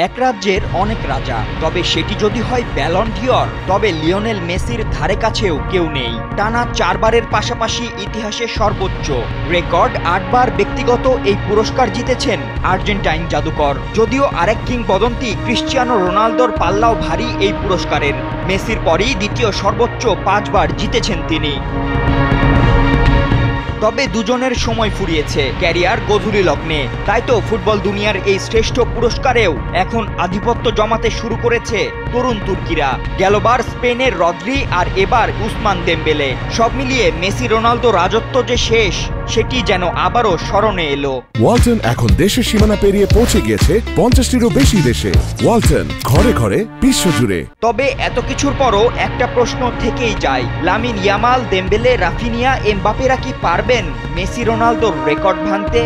এক রাজ্যের অনেক রাজা, তবে সেটি যদি হয় ব্যালন ডিওর, তবে লিওনেল মেসির ধারে কাছেও কেউ নেই। টানা 4 বারের পাশাপাশি ইতিহাসে সর্বোচ্চ রেকর্ড 8 বার ব্যক্তিগত এই পুরস্কার জিতেছেন আর্জেন্টাইন জাদুকর। যদিও আরেক কিংবদন্তি ক্রিশ্চিয়ানো রোনালদোর পাল্লাও ভারী এই পুরস্কারের। মেসির পরই দ্বিতীয় সর্বোচ্চ 5 বার জিতেছেন তিনি। তবে দুজনের সময় ফুরিয়েছে ক্যারিয়ার গোধূলি লগ্নে। তাই তো ফুটবল দুনিয়ার এই শ্রেষ্ঠ পুরস্কারেও এখন আধিপত্য জমাতে শুরু করেছে তরুণ তুর্কিরা। গেলবার স্পেনের রদ্রি আর এবার উসমান দেমবেলে। সব মিলিয়ে মেসি রোনালদো রাজত্ব যে শেষ, সেটি যেন আবারও স্মরণে এলো। ওয়ালটন এখন দেশের সীমানা পেরিয়ে পৌঁছে গিয়েছে 50টিরও বেশি দেশে। ওয়ালটন, ঘরে ঘরে বিশ্বজুড়ে। তবে এত কিছুর পরও একটা প্রশ্ন থেকেই যায়, লামিন ইয়ামাল, দেমবেলে, রাফিনিয়া, এমবাপেরা কি পারবেন মেসি রোনালদোর রেকর্ড ভাঙতে?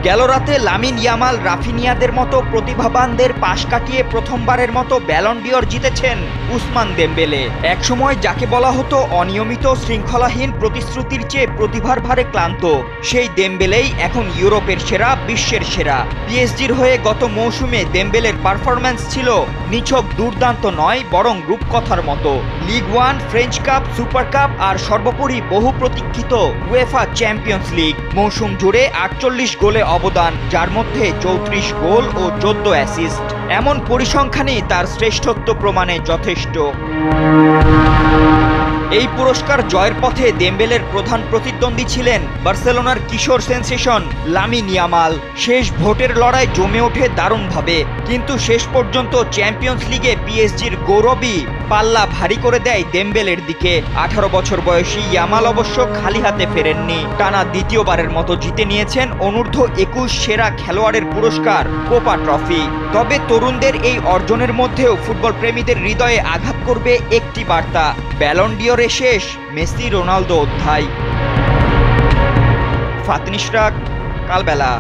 গেল রাতে লামিন ইয়ামাল, রাফিনিয়াদের মতো প্রতিভাবানদের পাশ কাটিয়ে প্রথমবারের মতো ব্যালন ডিওর জিতেছেন উসমান দেমবেলে। একসময় যাকে বলা হতো অনিয়মিত, শৃঙ্খলাহীন, প্রতিশ্রুতির চেয়ে প্রতিভার ভারে ক্লান্ত, সেই দেমবেলেই এখন ইউরোপের সেরা, বিশ্বের সেরা। পিএসজির হয়ে গত মৌসুমে দেমবেলের পারফরম্যান্স ছিল নিছক দুর্দান্ত নয়, বরং রূপকথার মতো। League 1, French cup, super cup আর সর্বোপরি বহু প্রতীক্ষিত উয়েফা চ্যাম্পিয়ন্স লিগ। মৌসুম জুড়ে 48 গোলে অবদান, যার মধ্যে 34 গোল ও 14 অ্যাসিস্ট। এমন পরিসংখ্যানই তার শ্রেষ্ঠত্ব প্রমাণে যথেষ্ট। এই পুরস্কার জয়ের পথে দেমবেলের প্রধান প্রতিদ্বন্দ্বী ছিলেন বার্সেলোনার কিশোর সেন্সেশন লামিন ইয়ামাল। শেষ ভোটের লড়াই জমে ওঠে দারুণভাবে, কিন্তু শেষ পর্যন্ত চ্যাম্পিয়ন্স লিগে পিএসজির গৌরবই পাল্লা ভারী করে দেয় দেমবেলের দিকে। 18 বছর বয়সী ইয়ামাল অবশ্য খালি হাতে ফেরেননি। টানা দ্বিতীয়বারের মতো জিতে নিয়েছেন অনূর্ধ্ব 21 সেরা খেলোয়াড়ের পুরস্কার, কোপা ট্রফি। তবে তরুণদের এই অর্জনের মধ্যেও ফুটবল প্রেমীদের হৃদয়ে আঘাত করবে একটি বার্তা, ব্যালন ডিওরে শেষ মেসি রোনালদো অধ্যায়। ফাতিন ইশরাক, কালবেলা।